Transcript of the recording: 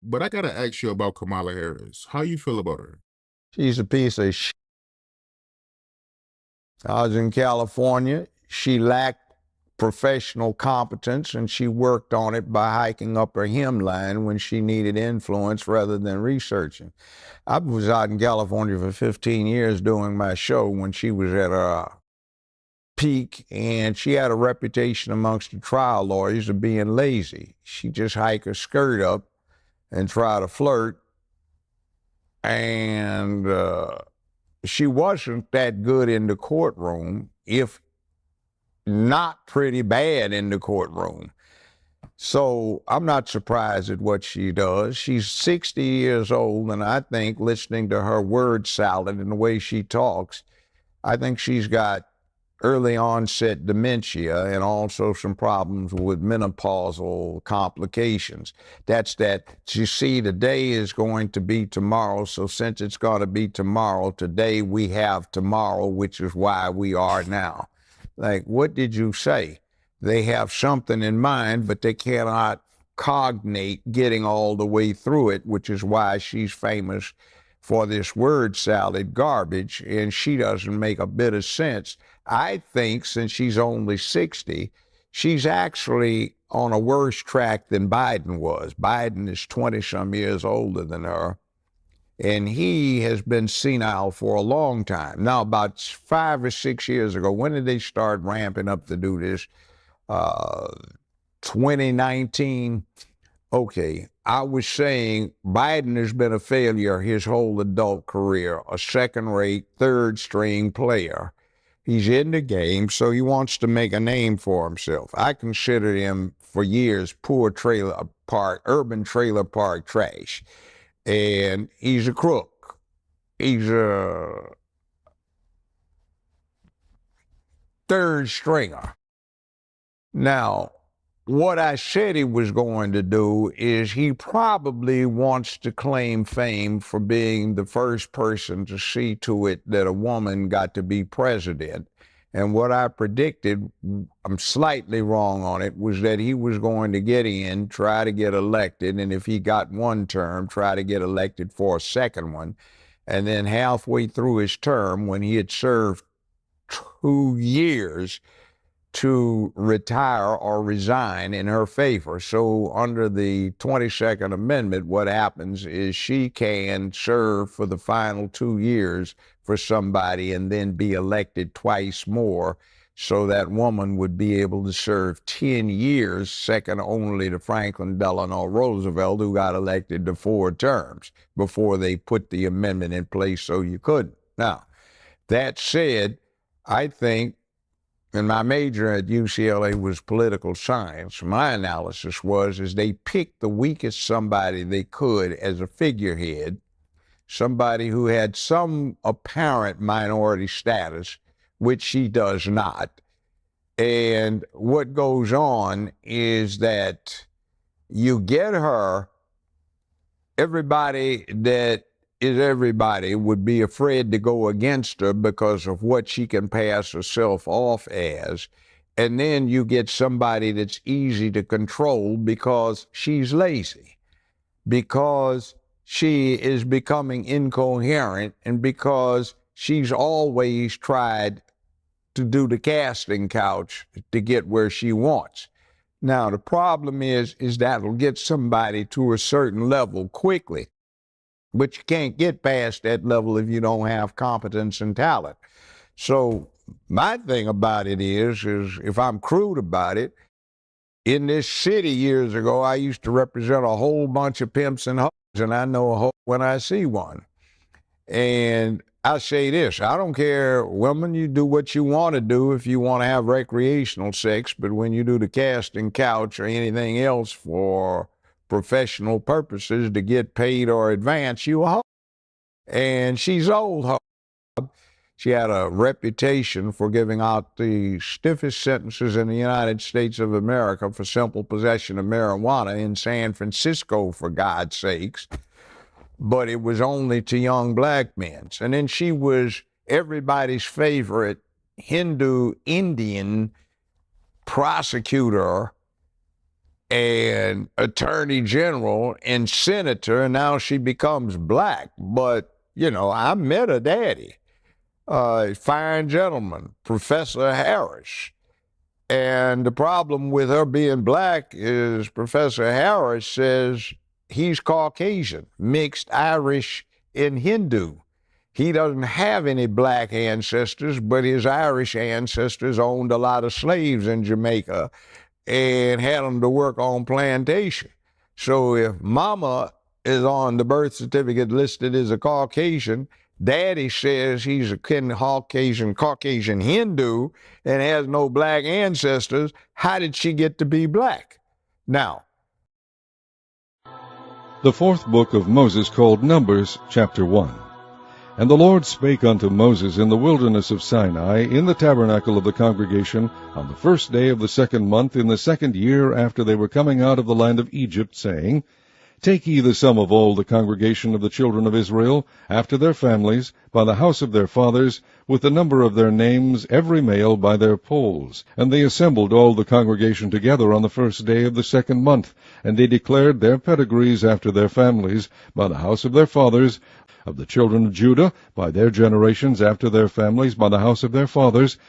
But I gotta ask you about Kamala Harris. How you feel about her? She's a piece of shit. I was in California. She lacked professional competence, and she worked on it by hiking up her hemline when she needed influence rather than researching. I was out in California for 15 years doing my show when she was at her peak, and she had a reputation amongst the trial lawyers of being lazy. She just hike her skirt up and try to flirt, and she wasn't that good in the courtroom, if not pretty bad in the courtroom. So I'm not surprised at what she does. She's 60 years old, and I think listening to her word salad and the way she talks, I think she's got early onset dementia and also some problems with menopausal complications. That's that, you see, today is going to be tomorrow. So since it's going to be tomorrow, today we have tomorrow, which is why we are now. Like, what did you say? They have something in mind, but they cannot cognate getting all the way through it, which is why she's famous for this word salad garbage, and she doesn't make a bit of sense. I think since she's only 60, she's actually on a worse track than Biden was. Biden is 20-some years older than her, and he has been senile for a long time. Now, about 5 or 6 years ago, when did they start ramping up to do this? 2019. Okay, I was saying Biden has been a failure his whole adult career, a second-rate, third-string player. He's in the game, so he wants to make a name for himself. I considered him for years poor trailer park, urban trailer park trash. And he's a crook. He's a third stringer. Now, what I said he was going to do is he probably wants to claim fame for being the first person to see to it that a woman got to be president. And what I predicted, I'm slightly wrong on it, was that he was going to get in, try to get elected, and if he got one term, try to get elected for a second one. And then halfway through his term, when he had served 2 years, to retire or resign in her favor. So under the 22nd Amendment, what happens is she can serve for the final 2 years for somebody and then be elected twice more. So that woman would be able to serve 10 years, second only to Franklin Delano Roosevelt, who got elected to 4 terms before they put the amendment in place so you couldn't. Now, that said, I think, and my major at UCLA was political science. My analysis is they picked the weakest somebody they could as a figurehead, somebody who had some apparent minority status, which she does not. And what goes on is that you get her, everybody that is everybody would be afraid to go against her because of what she can pass herself off as. And then you get somebody that's easy to control because she's lazy, because she is becoming incoherent, and because she's always tried to do the casting couch to get where she wants. Now, the problem is that'll get somebody to a certain level quickly. But you can't get past that level if you don't have competence and talent. So my thing about it is if I'm crude about it, in this city years ago, I used to represent a whole bunch of pimps and hoes, and I know a hoe when I see one. And I say this, I don't care, women, you do what you want to do if you want to have recreational sex, but when you do the casting couch or anything else for professional purposes to get paid or advance, you a hoe. And she's old hoe. She had a reputation for giving out the stiffest sentences in the United States of America for simple possession of marijuana in San Francisco, for God's sakes. But it was only to young black men. And then she was everybody's favorite Hindu Indian prosecutor and attorney general and senator, and now she becomes black. But, I met her daddy, fine gentleman, Professor Harris. And the problem with her being black is Professor Harris says he's Caucasian, mixed Irish and Hindu. He doesn't have any black ancestors, but his Irish ancestors owned a lot of slaves in Jamaica and had them to work on plantation. So if mama is on the birth certificate listed as a Caucasian, daddy says he's a Caucasian Hindu and has no black ancestors, how did she get to be black? Now, The fourth book of Moses, called Numbers, chapter 1. And the Lord spake unto Moses in the wilderness of Sinai, in the tabernacle of the congregation, on the first day of the second month, in the second year after they were coming out of the land of Egypt, saying, Take ye the sum of all the congregation of the children of Israel, after their families, by the house of their fathers, with the number of their names, every male by their polls. And they assembled all the congregation together on the first day of the second month, and they declared their pedigrees after their families, by the house of their fathers, of the children of Judah, by their generations after their families, by the house of their fathers,